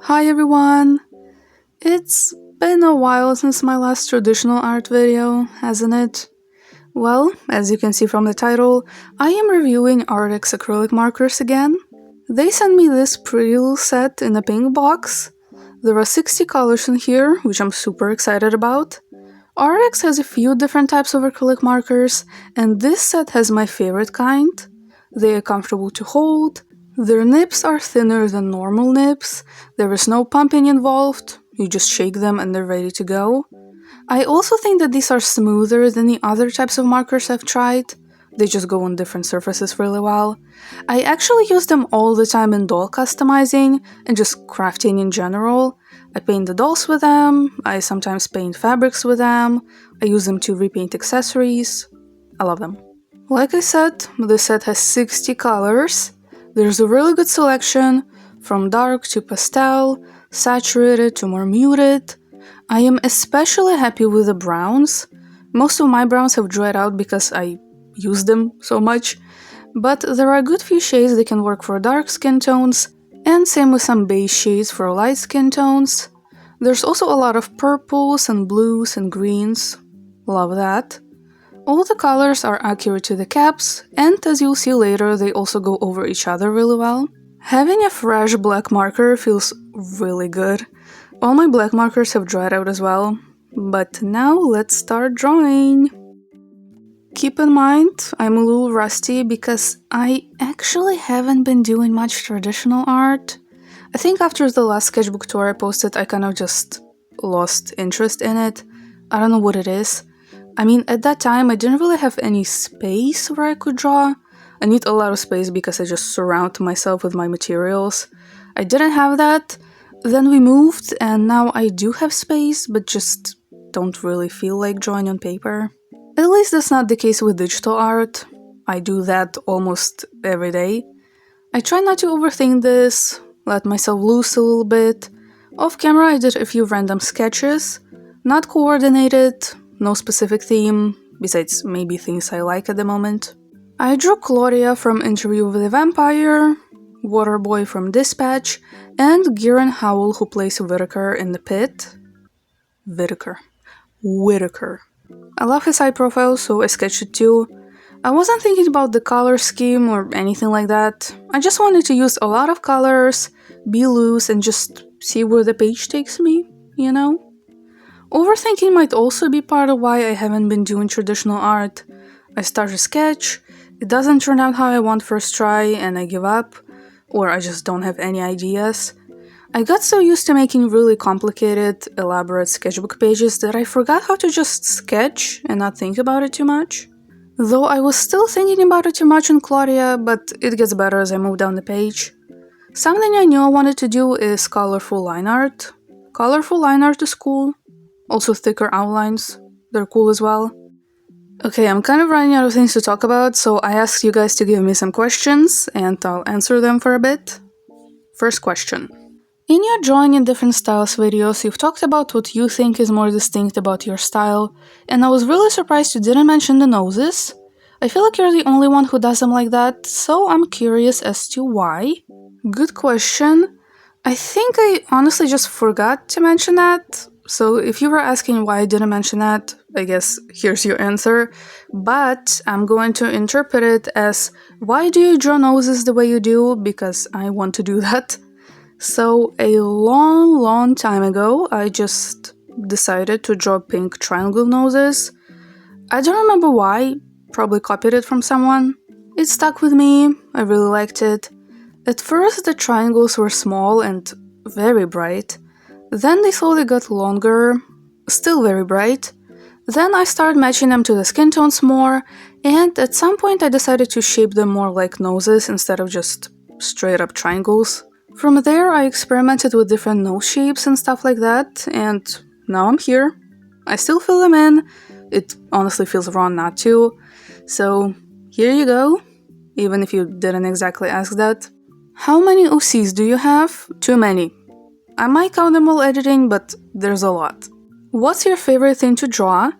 Hi everyone! It's been a while since my last traditional art video, hasn't it? Well, as you can see from the title, I am reviewing ARRTX acrylic markers again. They sent me this pretty little set in a pink box. There are 60 colors in here, which I'm super excited about. ARRTX has a few different types of acrylic markers, and this set has my favorite kind. They are comfortable to hold, their nibs are thinner than normal nibs, there is no pumping involved, you just shake them and they're ready to go. I also think that these are smoother than the other types of markers I've tried. They just go on different surfaces really well. I actually use them all the time in doll customizing and just crafting in general. I paint the dolls with them, I sometimes paint fabrics with them, I use them to repaint accessories. I love them. Like I said, this set has 60 colors. There's a really good selection, from dark to pastel, saturated to more muted. I am especially happy with the browns. Most of my browns have dried out because I use them so much, but there are a good few shades that can work for dark skin tones, and same with some beige shades for light skin tones. There's also a lot of purples and blues and greens. Love that. All the colors are accurate to the caps, and as you'll see later, they also go over each other really well. Having a fresh black marker feels really good. All my black markers have dried out as well, but now let's start drawing. Keep in mind, I'm a little rusty because I actually haven't been doing much traditional art. I think after the last sketchbook tour I posted, I kind of just lost interest in it. I don't know what it is. I mean, at that time, I didn't really have any space where I could draw. I need a lot of space because I just surround myself with my materials. I didn't have that. Then we moved, and now I do have space, but just don't really feel like drawing on paper. At least that's not the case with digital art. I do that almost every day. I try not to overthink this, let myself loose a little bit. Off camera, I did a few random sketches, not coordinated, no specific theme, besides maybe things I like at the moment. I drew Claudia from Interview with the Vampire, Waterboy from Dispatch, and Garen Howell who plays Whitaker in The Pit. Whitaker. I love his eye profile, so I sketched it too. I wasn't thinking about the color scheme or anything like that. I just wanted to use a lot of colors, be loose, and just see where the page takes me, you know? Overthinking might also be part of why I haven't been doing traditional art. I start a sketch, it doesn't turn out how I want first try, and I give up, or I just don't have any ideas. I got so used to making really complicated, elaborate sketchbook pages that I forgot how to just sketch and not think about it too much. Though I was still thinking about it too much in Claudia, but it gets better as I move down the page. Something I knew I wanted to do is colorful line art. Colorful line art is cool. Also thicker outlines, they're cool as well. Okay, I'm kind of running out of things to talk about, so I asked you guys to give me some questions, and I'll answer them for a bit. First question. In your drawing in different styles videos, you've talked about what you think is more distinct about your style, and I was really surprised you didn't mention the noses. I feel like you're the only one who does them like that, so I'm curious as to why. Good question. I think I honestly just forgot to mention that. So if you were asking why I didn't mention that, I guess here's your answer. But I'm going to interpret it as, why do you draw noses the way you do? Because I want to do that. So a long time ago, I just decided to draw pink triangle noses. I don't remember why, probably copied it from someone. It stuck with me, I really liked it. At first the triangles were small and very bright. Then they slowly got longer, still very bright. Then I started matching them to the skin tones more, and at some point I decided to shape them more like noses instead of just straight up triangles. From there I experimented with different nose shapes and stuff like that, and now I'm here. I still fill them in, it honestly feels wrong not to, so here you go, even if you didn't exactly ask that. How many OCs do you have? Too many. I might count them while editing, but there's a lot. What's your favorite thing to draw?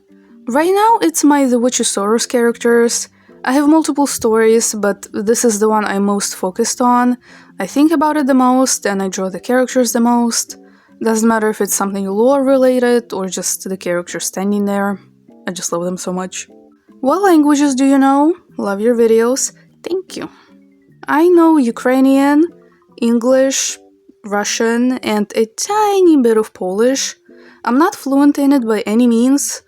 Right now it's my The Witchosaurus characters. I have multiple stories, but this is the one I'm most focused on. I think about it the most and I draw the characters the most. Doesn't matter if it's something lore related or just the characters standing there. I just love them so much. What languages do you know? Love your videos. Thank you. I know Ukrainian, English, Russian, and a tiny bit of Polish. I'm not fluent in it by any means.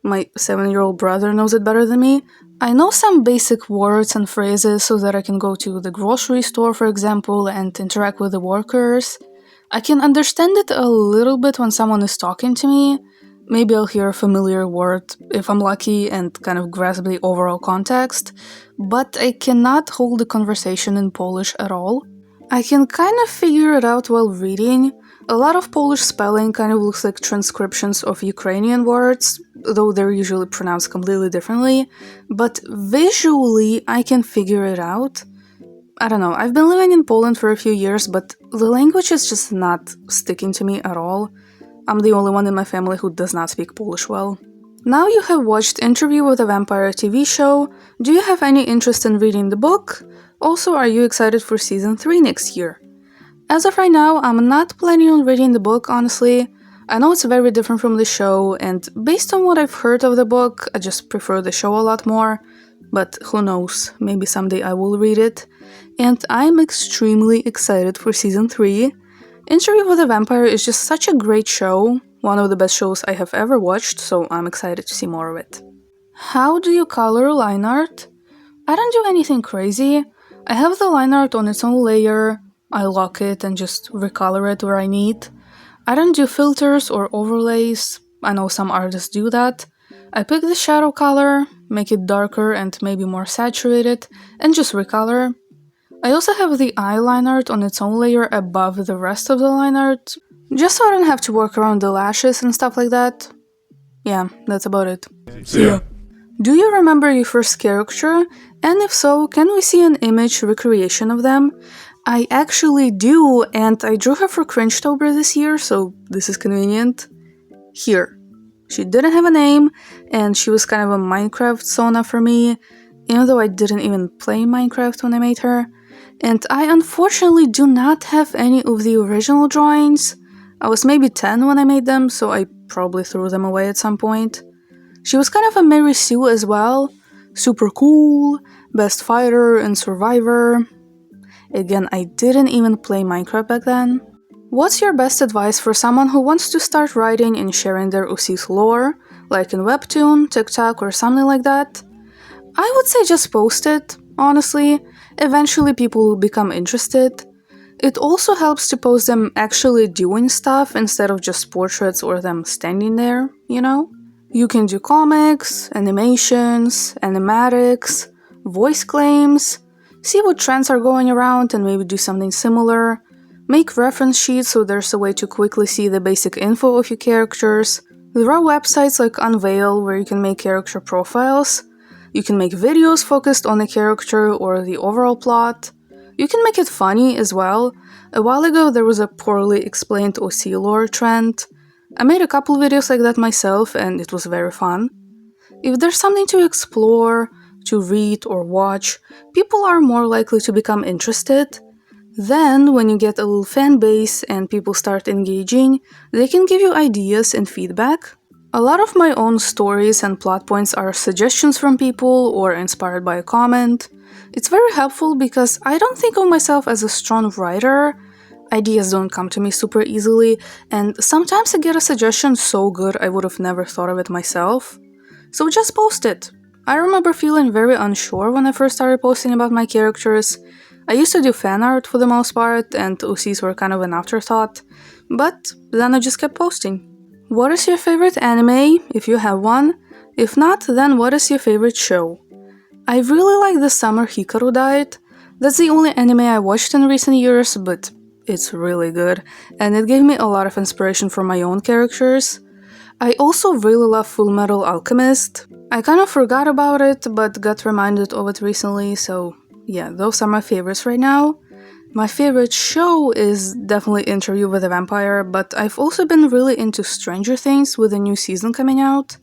My 7-year-old brother knows it better than me. I know some basic words and phrases so that I can go to the grocery store, for example, and interact with the workers. I can understand it a little bit when someone is talking to me. Maybe I'll hear a familiar word if I'm lucky and kind of grasp the overall context, but I cannot hold a conversation in Polish at all. I can kind of figure it out while reading. A lot of Polish spelling kind of looks like transcriptions of Ukrainian words, though they're usually pronounced completely differently, but visually I can figure it out. I don't know, I've been living in Poland for a few years, but the language is just not sticking to me at all. I'm the only one in my family who does not speak Polish well. Now you have watched Interview with a Vampire TV show, do you have any interest in reading the book? Also, are you excited for season 3 next year? As of right now, I'm not planning on reading the book, honestly. I know it's very different from the show, and based on what I've heard of the book, I just prefer the show a lot more. But who knows, maybe someday I will read it. And I'm extremely excited for season 3. Interview with a Vampire is just such a great show, one of the best shows I have ever watched, so I'm excited to see more of it. How do you color line art? I don't do anything crazy. I have the line art on its own layer, I lock it and just recolor it where I need. I don't do filters or overlays, I know some artists do that. I pick the shadow color, make it darker and maybe more saturated, and just recolor. I also have the eye line art on its own layer above the rest of the line art, just so I don't have to work around the lashes and stuff like that. Yeah, that's about it. See ya. Do you remember your first caricature? And if so, can we see an image recreation of them? I actually do, and I drew her for Cringetober this year, so this is convenient. Here. She didn't have a name, and she was kind of a Minecraft Sona for me, even though I didn't even play Minecraft when I made her. And I unfortunately do not have any of the original drawings. I was maybe 10 when I made them, so I probably threw them away at some point. She was kind of a Mary Sue as well. Super cool, best fighter and survivor. Again, I didn't even play Minecraft back then. What's your best advice for someone who wants to start writing and sharing their OC's lore, like in Webtoon, TikTok, or something like that? I would say just post it, honestly. Eventually people will become interested. It also helps to post them actually doing stuff instead of just portraits or them standing there, you know? You can do comics, animations, animatics, voice claims, see what trends are going around and maybe do something similar, make reference sheets so there's a way to quickly see the basic info of your characters. There are websites like Unveil where you can make character profiles. You can make videos focused on the character or the overall plot. You can make it funny as well. A while ago there was a poorly explained OC lore trend. I made a couple videos like that myself and it was very fun. If there's something to explore, to read or watch, people are more likely to become interested. Then, when you get a little fan base and people start engaging, they can give you ideas and feedback. A lot of my own stories and plot points are suggestions from people or inspired by a comment. It's very helpful because I don't think of myself as a strong writer. Ideas don't come to me super easily, and sometimes I get a suggestion so good I would have never thought of it myself. So just post it. I remember feeling very unsure when I first started posting about my characters. I used to do fan art for the most part, and OCs were kind of an afterthought, but then I just kept posting. What is your favorite anime, if you have one? If not, then what is your favorite show? I really like The Summer Hikaru Died. That's the only anime I watched in recent years, but it's really good, and it gave me a lot of inspiration for my own characters. I also really love Fullmetal Alchemist. I kind of forgot about it, but got reminded of it recently, so yeah, those are my favorites right now. My favorite show is definitely Interview with a Vampire, but I've also been really into Stranger Things with a new season coming out.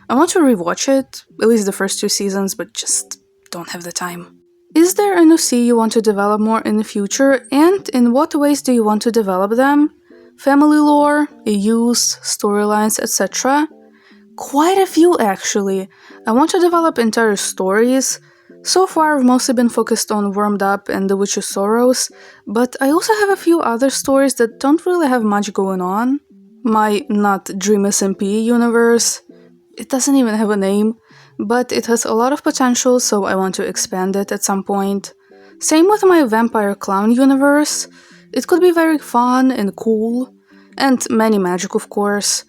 I want to rewatch it, at least the first 2 seasons, but just don't have the time. Is there an OC you want to develop more in the future, and in what ways do you want to develop them? Family lore, AUs, storylines, etc.? Quite a few actually. I want to develop entire stories. So far I've mostly been focused on Warmed Up and The Witch's Sorrows, but I also have a few other stories that don't really have much going on. My not Dream SMP universe, it doesn't even have a name, but it has a lot of potential, so I want to expand it at some point. Same with my Vampire Clown universe. It could be very fun and cool, and many magic of course.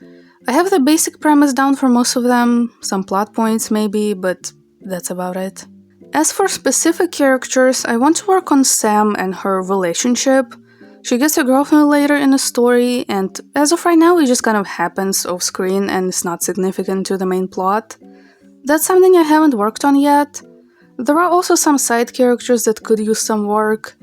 I have the basic premise down for most of them, some plot points maybe, but that's about it. As for specific characters, I want to work on Sam and her relationship. She gets a girlfriend later in the story, and as of right now it just kind of happens off screen and it's not significant to the main plot. That's something I haven't worked on yet. There are also some side characters that could use some work.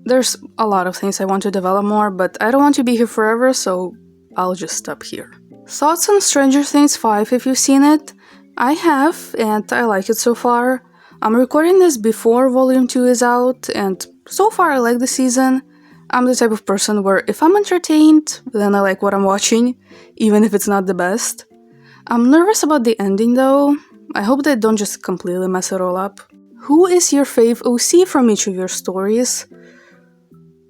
There's a lot of things I want to develop more, but I don't want to be here forever, so I'll just stop here. Thoughts on Stranger Things 5 if you've seen it? I have, and I like it so far. I'm recording this before Volume 2 is out, and so far I like the season. I'm the type of person where if I'm entertained, then I like what I'm watching, even if it's not the best. I'm nervous about the ending though. I hope they don't just completely mess it all up. Who is your fave OC from each of your stories?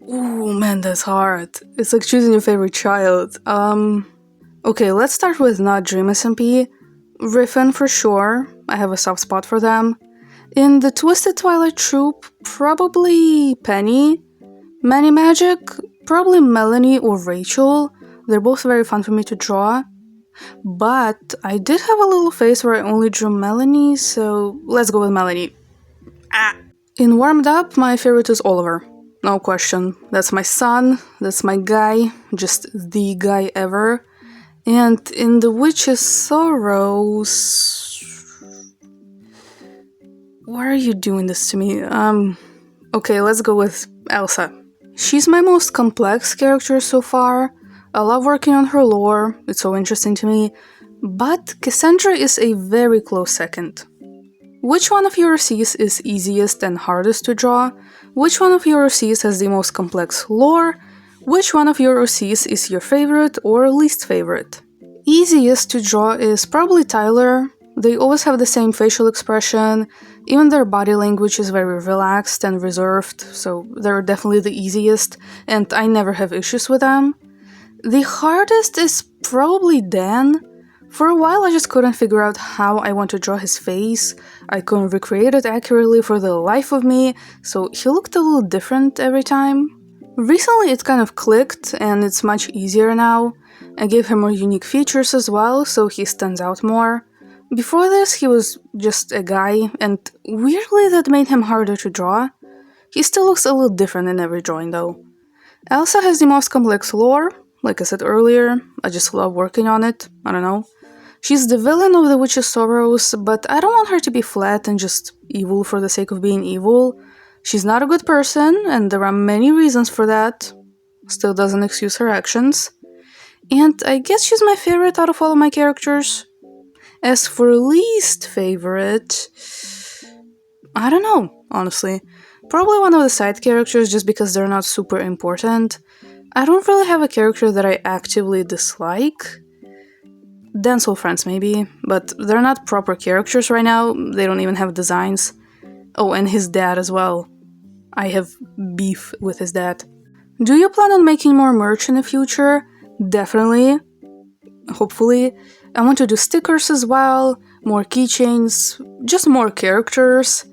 Ooh, man, that's hard. It's like choosing your favorite child. Okay, let's start with not Dream SMP. Riffin for sure. I have a soft spot for them. In the Twisted Twilight troupe, probably Penny. Many Magic, probably Melanie or Rachel. They're both very fun for me to draw. But I did have a little phase where I only drew Melanie, so let's go with Melanie. In Warmed Up, my favorite is Oliver. No question. That's my son, that's my guy, just the guy ever. And in The Witch's Sorrows... Why are you doing this to me? Okay, let's go with Elsa. She's my most complex character so far. I love working on her lore, it's so interesting to me. But Cassandra is a very close second. Which one of your OCs is easiest and hardest to draw? Which one of your OCs has the most complex lore? Which one of your OCs is your favorite or least favorite? Easiest to draw is probably Tyler. They always have the same facial expression, even their body language is very relaxed and reserved, so they're definitely the easiest, and I never have issues with them. The hardest is probably Dan. For a while I just couldn't figure out how I want to draw his face. I couldn't recreate it accurately for the life of me, so he looked a little different every time. Recently it kind of clicked, and it's much easier now. I gave him more unique features as well, so he stands out more. Before this, he was just a guy, and weirdly that made him harder to draw. He still looks a little different in every drawing though. Elsa has the most complex lore, like I said earlier, I just love working on it, I don't know. She's the villain of The Witch's Sorrows, but I don't want her to be flat and just evil for the sake of being evil. She's not a good person, and there are many reasons for that. Still doesn't excuse her actions. And I guess she's my favorite out of all of my characters. As for least favorite, I don't know, honestly. Probably one of the side characters just because they're not super important. I don't really have a character that I actively dislike. Denzel friends maybe, but they're not proper characters right now, they don't even have designs. Oh, and his dad as well. I have beef with his dad. Do you plan on making more merch in the future? Definitely. Hopefully. I want to do stickers as well, more keychains, just more characters.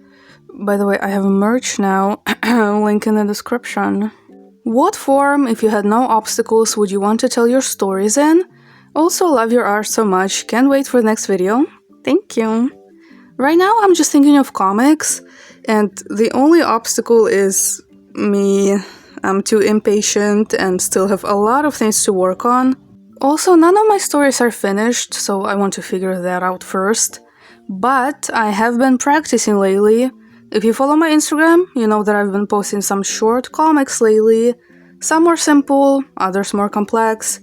By the way, I have merch now, link in the description. What form, if you had no obstacles, would you want to tell your stories in? Also love your art so much, can't wait for the next video. Thank you. Right now I'm just thinking of comics, and the only obstacle is me. I'm too impatient and still have a lot of things to work on. Also, none of my stories are finished, so I want to figure that out first. But I have been practicing lately. If you follow my Instagram, you know that I've been posting some short comics lately. Some more simple, others more complex.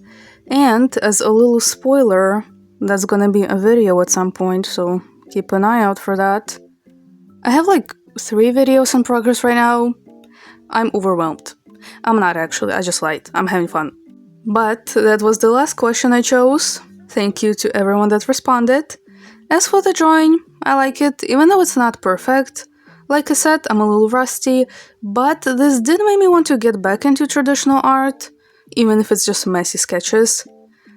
And as a little spoiler, that's gonna be a video at some point, so keep an eye out for that. I have like 3 videos in progress right now. I'm overwhelmed. I'm not actually, I just lied. I'm having fun. But that was the last question I chose. Thank you to everyone that responded. As for the drawing, I like it, even though it's not perfect. Like I said, I'm a little rusty, but this did make me want to get back into traditional art, even if it's just messy sketches.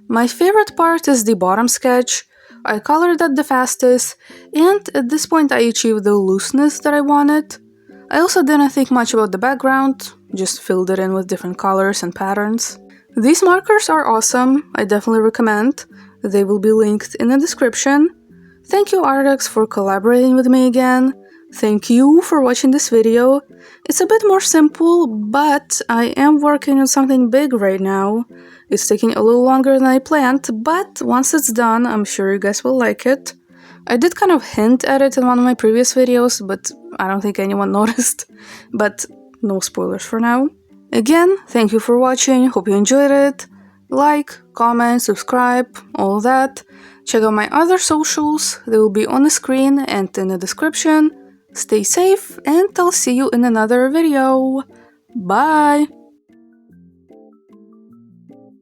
My favorite part is the bottom sketch. I colored that the fastest, and at this point I achieved the looseness that I wanted. I also didn't think much about the background, just filled it in with different colors and patterns. These markers are awesome, I definitely recommend. They will be linked in the description. Thank you ARRTX for collaborating with me again. Thank you for watching this video. It's a bit more simple, but I am working on something big right now. It's taking a little longer than I planned, but once it's done, I'm sure you guys will like it. I did kind of hint at it in one of my previous videos, but I don't think anyone noticed. But no spoilers for now. Again, thank you for watching, hope you enjoyed it. Like, comment, subscribe, all that. Check out my other socials, they will be on the screen and in the description. Stay safe, and I'll see you in another video. Bye!